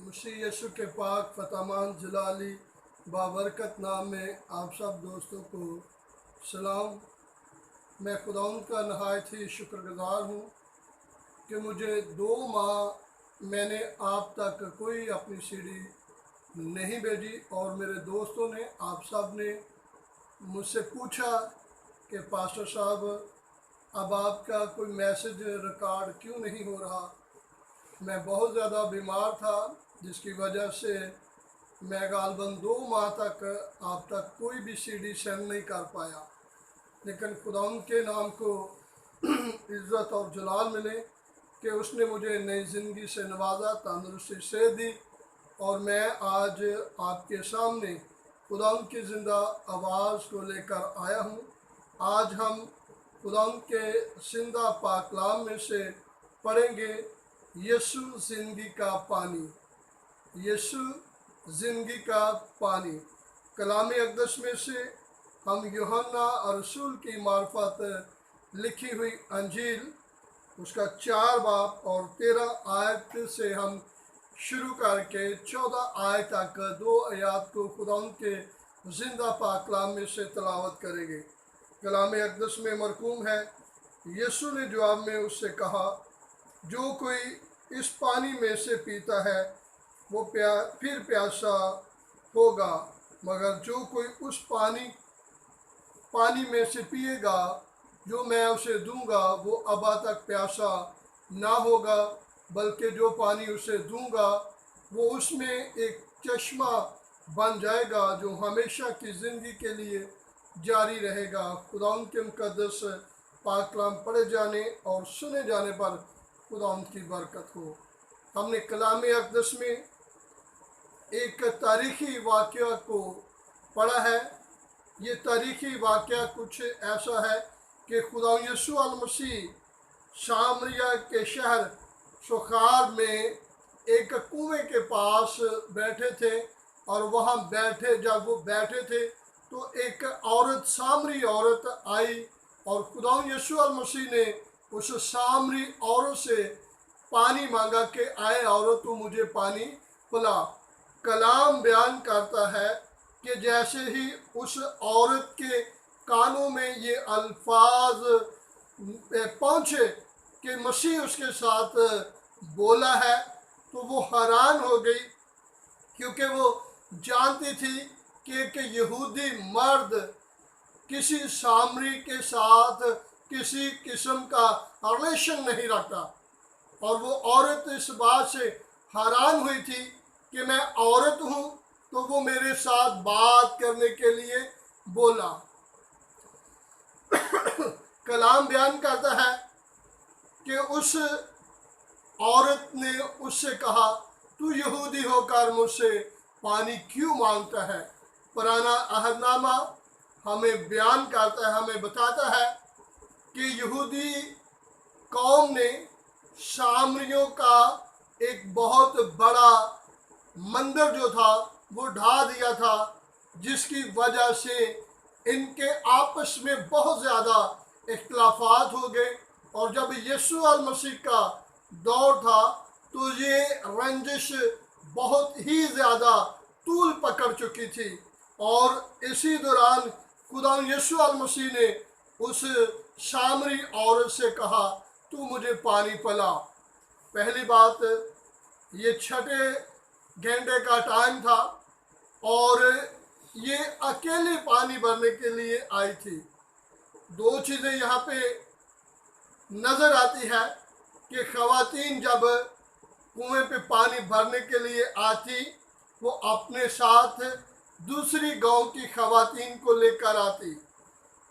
मसीह यीशु के पाक फतामान जलाली बाबरकत नाम में आप सब दोस्तों को सलाम। मैं खुदावंद का नहायत ही शुक्रगुजार हूँ कि मुझे 2 माह मैंने आप तक कोई अपनी सीडी नहीं भेजी और मेरे दोस्तों ने आप सब ने मुझसे पूछा कि पास्टर साहब अब आपका कोई मैसेज रिकॉर्ड क्यों नहीं हो रहा। मैं बहुत ज़्यादा बीमार था जिसकी वजह से मैं गालबन 2 माह तक आप तक कोई भी सीडी सेंड नहीं कर पाया, लेकिन खुदावंद के नाम को इज़्ज़त और जलाल मिले कि उसने मुझे नई ज़िंदगी से नवाजा, तंदुरुस्ती से दी और मैं आज आपके सामने खुदावंद की ज़िंदा आवाज़ को लेकर आया हूँ। आज हम खुदावंद के ज़िंदा पाक कलाम में से पढ़ेंगे यीशु ज़िंदगी का पानी। यीशु ज़िंदगी का पानी। कलाम अक़दस में से हम यूहन्ना रसूल की मार्फत लिखी हुई अंजील उसका 4 बाब और 13 आयत से हम शुरू करके 14 आयत तक 2 आयत को खुदावंद के ज़िंदा पाक कलाम में से तिलावत करेंगे। कलाम अक़दस में मरकूम है, यीशु ने जवाब में उससे कहा, जो कोई इस पानी में से पीता है वो फिर प्यासा होगा, मगर जो कोई उस पानी में से पिएगा जो मैं उसे दूंगा वो अबा तक प्यासा ना होगा, बल्कि जो पानी उसे दूंगा वो उसमें एक चश्मा बन जाएगा जो हमेशा की ज़िंदगी के लिए जारी रहेगा। खुदावंद के मुक़द्दस पाक कलाम पढ़े जाने और सुने जाने पर खुदावंद की बरकत हो। हमने कलाम अक़दस में एक तारीख़ी वाक़या को पढ़ा है। ये तारीख़ी वाक़या कुछ ऐसा है कि खुदा यीशु मसीह सामरिया के शहर सुखार में एक कुएं के पास बैठे थे और वहाँ जब वो बैठे थे तो एक औरत, सामरी औरत आई और खुदा यीशु मसीह ने उस सामरी औरत से पानी मांगा कि आए औरत तू मुझे पानी पिला। कलाम बयान करता है कि जैसे ही उस औरत के कानों में ये अल्फाज पहुँचे कि मसीह उसके साथ बोला है तो वो हैरान हो गई, क्योंकि वो जानती थी कि एक यहूदी मर्द किसी सामरी के साथ किसी किस्म का रिलेशन नहीं रखता। और वो औरत इस बात से हैरान हुई थी कि मैं औरत हूँ तो वो मेरे साथ बात करने के लिए बोला। कलाम बयान करता है कि उस औरत ने उससे कहा, तू यहूदी होकर मुझसे पानी क्यों मांगता है। पुराना अहदनामा हमें बयान करता है, हमें बताता है कि यहूदी कौम ने सामरियों का एक बहुत बड़ा मंदिर जो था वो ढा दिया था, जिसकी वजह से इनके आपस में बहुत ज़्यादा इख्तिलाफात हो गए। और जब यीशु मसीह का दौर था तो ये रंजिश बहुत ही ज़्यादा तूल पकड़ चुकी थी और इसी दौरान खुदा यीशु मसीह ने उस सामरी औरत से कहा, तू मुझे पानी पिला। पहली बात, ये 6 घंटे का टाइम था और ये अकेले पानी भरने के लिए आई थी। 2 चीज़ें यहाँ पे नज़र आती है कि ख़वातीन जब कुएं पे पानी भरने के लिए आती वो अपने साथ दूसरी गांव की ख़वातीन को लेकर आती,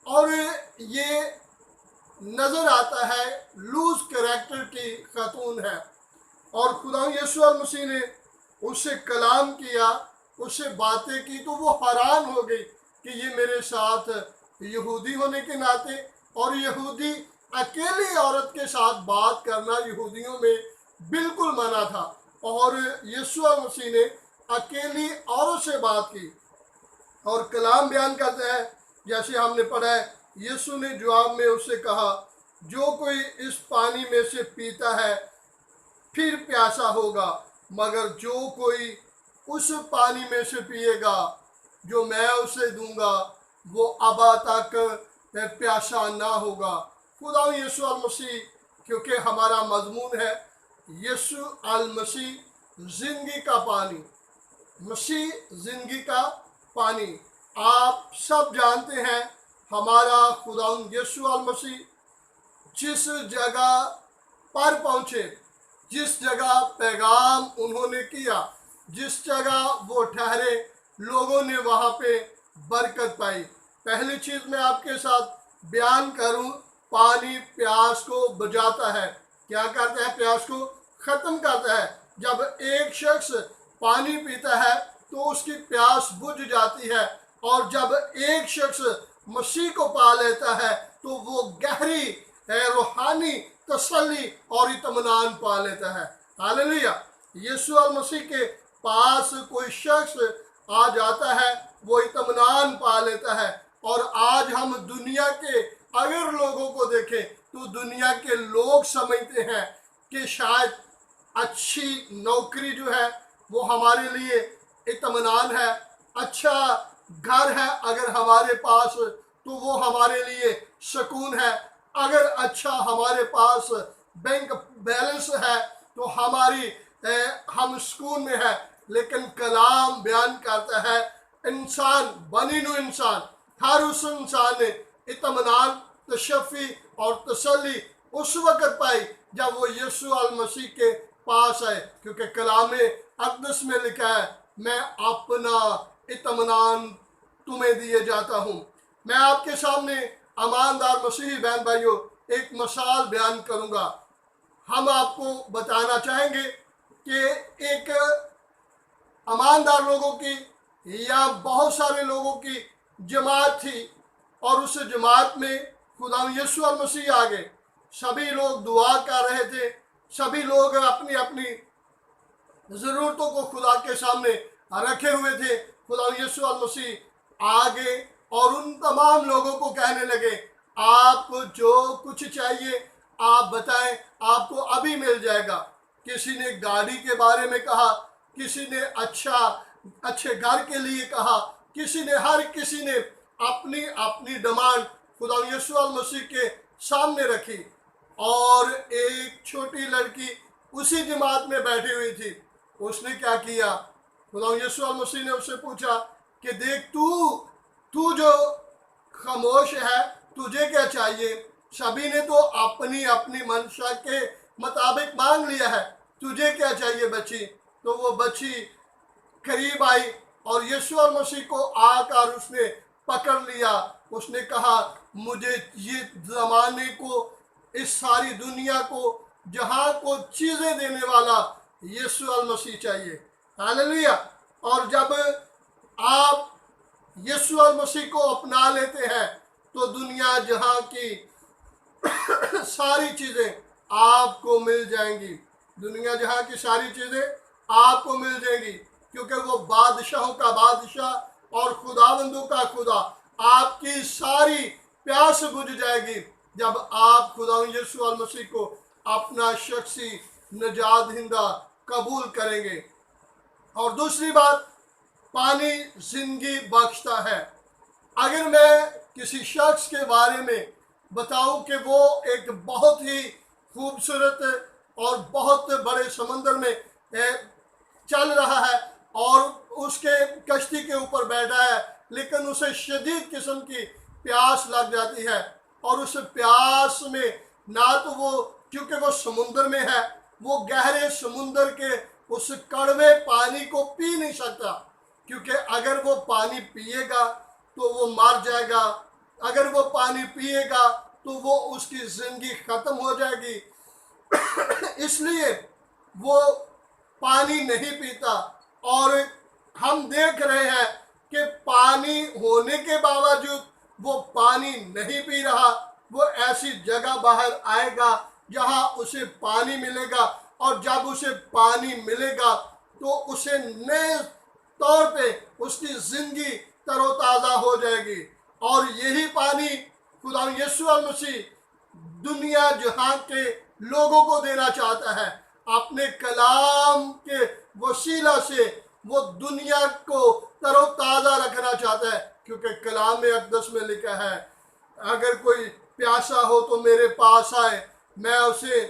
और ये नज़र आता है लूज कैरेक्टर की खातून है। और खुदा यीशु मसीह ने उससे कलाम किया, उससे बातें की तो वो हैरान हो गई कि ये मेरे साथ यहूदी होने के नाते, और यहूदी अकेली औरत के साथ बात करना यहूदियों में बिल्कुल मना था, और यीशु मसीह ने अकेली औरत से बात की। और कलाम बयान करता है, जैसे हमने पढ़ा है, यीशु ने जवाब में उससे कहा, जो कोई इस पानी में से पीता है फिर प्यासा होगा, मगर जो कोई उस पानी में से पिएगा जो मैं उसे दूंगा वो अबा तक प्यासा ना होगा। खुदा यीशु अल मसीह, क्योंकि हमारा मजमून है यीशु अल मसीह जिंदगी का पानी, मसीह जिंदगी का पानी। आप सब जानते हैं हमारा खुदा यीशु अल मसीह जिस जगह पर पहुंचे, जिस जगह पैगाम उन्होंने किया, जिस जगह वो ठहरे, लोगों ने वहाँ पे बरकत पाई। पहली चीज़ मैं आपके साथ बयान करूं, पानी प्यास को बुझाता है। क्या करता है? प्यास को ख़त्म करता है। जब एक शख्स पानी पीता है तो उसकी प्यास बुझ जाती है, और जब एक शख्स मसीह को पा लेता है तो वो गहरी रूहानी तसल्ली और इत्मीनान पा लेता है। हालेलुया। यीशु अल मसीह के पास कोई शख्स आ जाता है, वो इत्मीनान पा लेता है। और आज हम दुनिया के अगर लोगों को देखें तो दुनिया के लोग समझते हैं कि शायद अच्छी नौकरी जो है वो हमारे लिए इत्मीनान है, अच्छा घर है अगर हमारे पास तो वो हमारे लिए सुकून है, अगर अच्छा हमारे पास बैंक बैलेंस है तो हम सुकून में है। लेकिन कलाम बयान करता है इंसान बनीनु इंसान, हर उस इंसान ने इत्मीनान, तशफ़ी और तसल्ली उस वक़्त पाई जब वो यीशु अल मसीह के पास आए, क्योंकि कलाम अक़दस में लिखा है मैं अपना इत्मीनान तुम्हें दिए जाता हूँ। मैं आपके सामने ईमानदार मसीही बहन भाइयों एक मिसाल बयान करूँगा। हम आपको बताना चाहेंगे कि एक ईमानदार लोगों की या बहुत सारे लोगों की जमात थी, और उस जमात में खुदा यीशु अल मसीह आ गए। सभी लोग दुआ कर रहे थे, सभी लोग अपनी अपनी ज़रूरतों को खुदा के सामने रखे हुए थे। खुदा यीशु अल मसीह आ गए और उन तमाम लोगों को कहने लगे आपको जो कुछ चाहिए आप बताएं, आपको अभी मिल जाएगा। किसी ने गाड़ी के बारे में कहा, किसी ने अच्छे घर के लिए कहा, हर किसी ने अपनी अपनी डिमांड खुदा यीशु अल मसीह के सामने रखी। और एक छोटी लड़की उसी जमात में बैठी हुई थी। उसने क्या किया? खुदा यीशु अल मसीह ने उससे पूछा कि देख तू जो खामोश है, तुझे क्या चाहिए? सभी ने तो अपनी अपनी मंशा के मुताबिक मांग लिया है, तुझे क्या चाहिए बच्ची? तो वो बच्ची करीब आई और यीशु अल मसीह को आकर उसने पकड़ लिया। उसने कहा मुझे ये ज़माने को, इस सारी दुनिया को, जहाँ को चीज़ें देने वाला यीशु अल मसीह चाहिए। हालेलुया। और जब आप यीशु अल मसीह को अपना लेते हैं तो दुनिया जहाँ की सारी चीज़ें आपको मिल जाएंगी। दुनिया जहाँ की सारी चीज़ें आपको मिल जाएंगी, क्योंकि वो बादशाहों का बादशाह और खुदावंदों का खुदा। आपकी सारी प्यास बुझ जाएगी जब आप खुदा यीशु अल मसीह को अपना शख्सी निजात दहिंदा कबूल करेंगे। और दूसरी बात, पानी जिंदगी बख्शता है। अगर मैं किसी शख्स के बारे में बताऊं कि वो एक बहुत ही खूबसूरत और बहुत बड़े समंदर में चल रहा है और उसके कश्ती के ऊपर बैठा है, लेकिन उसे शदीद किस्म की प्यास लग जाती है, और उस प्यास में ना तो वो, क्योंकि वो समुंदर में है, वो गहरे समुंदर के उस कड़वे पानी को पी नहीं सकता, क्योंकि अगर वो पानी पिएगा तो वो मर जाएगा, अगर वो पानी पिएगा तो वो उसकी ज़िंदगी ख़त्म हो जाएगी। इसलिए वो पानी नहीं पीता। और हम देख रहे हैं कि पानी होने के बावजूद वो पानी नहीं पी रहा। वो ऐसी जगह बाहर आएगा जहां उसे पानी मिलेगा, और जब उसे पानी मिलेगा तो उसे नए तौर पे उसकी ज़िंदगी तरोताज़ा हो जाएगी। और यही पानी खुदा यीशु अल मसीह दुनिया जहां के लोगों को देना चाहता है। अपने कलाम के वसीला से वो दुनिया को तरोताज़ा रखना चाहता है, क्योंकि कलाम अक़दस में लिखा है, अगर कोई प्यासा हो तो मेरे पास आए, मैं उसे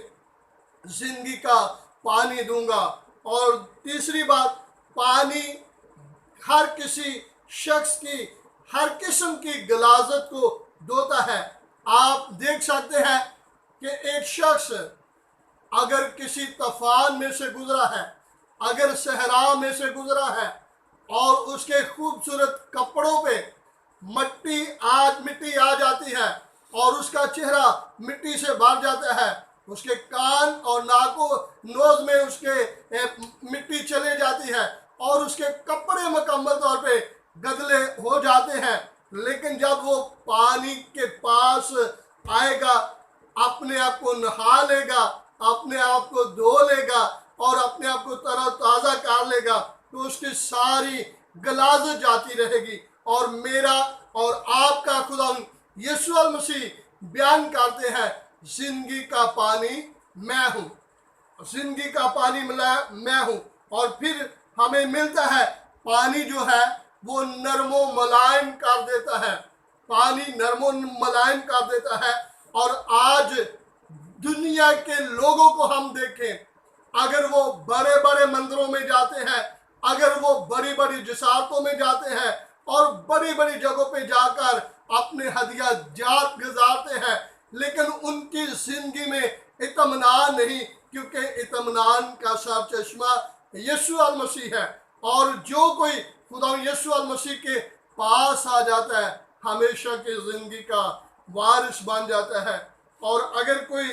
जिंदगी का पानी दूंगा। और तीसरी बात, पानी हर किसी शख्स की हर किस्म की गलाजत को धोता है। आप देख सकते हैं कि एक शख्स अगर किसी तूफान में से गुजरा है, अगर सहरा में से गुजरा है और उसके खूबसूरत कपड़ों पे मिट्टी आ जाती है और उसका चेहरा मिट्टी से भर जाता है, उसके कान और नाकों नोज में उसके मिट्टी चले जाती है और उसके कपड़े मुकम्मल तौर पे गदले हो जाते हैं, लेकिन जब वो पानी के पास आएगा, अपने आप को नहा लेगा, अपने आप को धो लेगा और अपने आप को तरोताज़ा कर लेगा, तो उसकी सारी गलाजत जाती रहेगी। और मेरा और आपका खुदा यीशु मसीह बयान करते हैं, जिंदगी का पानी मैं हूँ, जिंदगी का पानी मैं हूँ। और फिर हमें मिलता है पानी जो है वो नरमो मुलायम कर देता है, पानी नरमो मुलायम कर देता है। और आज दुनिया के लोगों को हम देखें, अगर वो बड़े बड़े मंदिरों में जाते हैं, अगर वो बड़ी बड़ी जिसारतों में जाते हैं और बड़ी बड़ी जगहों पे जाकर अपने हदिया जात गुजारते हैं, लेकिन उनकी जिंदगी में इत्मीनान नहीं, क्योंकि इत्मीनान का सरचश्मा यीशु मसीह है। और जो कोई खुदा यीशु मसीह के पास आ जाता है, हमेशा की जिंदगी का वारिस बन जाता है। और अगर कोई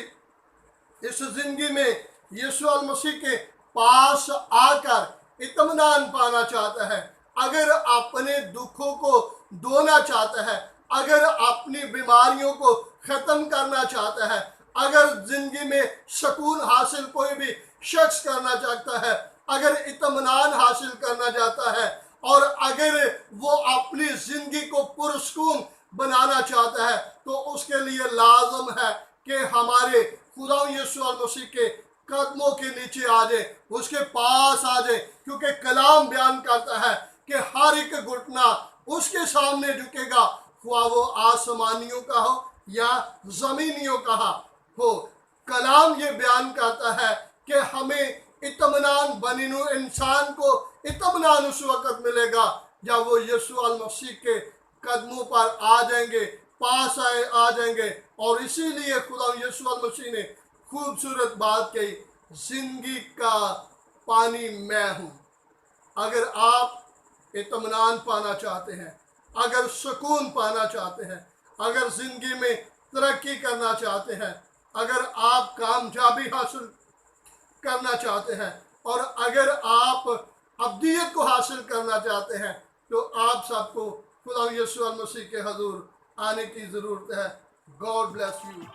इस जिंदगी में यीशु मसीह के पास आकर इत्मीनान पाना चाहता है, अगर अपने दुखों को धोना चाहता है, अगर अपनी बीमारियों को ख़त्म करना चाहता है, अगर जिंदगी में सुकून हासिल कोई भी शख्स करना चाहता है, अगर इत्मीनान हासिल करना चाहता है और अगर वो अपनी ज़िंदगी को पुरस्कून बनाना चाहता है, तो उसके लिए लाजम है कि हमारे खुदा यीशु मसीह के कदमों के नीचे आ जाए, उसके पास आ जाए, क्योंकि कलाम बयान करता है कि हर एक घुटना उसके सामने झुकेगा, हुआ वो आसमानियों का हो या ज़मीनियों का हो। कलाम ये बयान करता है कि हमें इत्मीनान बनीनु इंसान को इत्मीनान उस वक़्त मिलेगा जब वो यीशु मसीह के कदमों पर आ जाएंगे, पास आ जाएंगे। और इसीलिए खुदा यीशु मसीह ने खूबसूरत बात कही, जिंदगी का पानी मैं हूँ। अगर आप इत्मीनान पाना चाहते हैं, अगर सुकून पाना चाहते हैं, अगर जिंदगी में तरक्की करना चाहते हैं, अगर आप कामयाबी हासिल करना चाहते हैं और अगर आप अब्दियत को हासिल करना चाहते हैं, तो आप सबको खुदा यीशु मसीह के हजूर आने की ज़रूरत है। God bless you.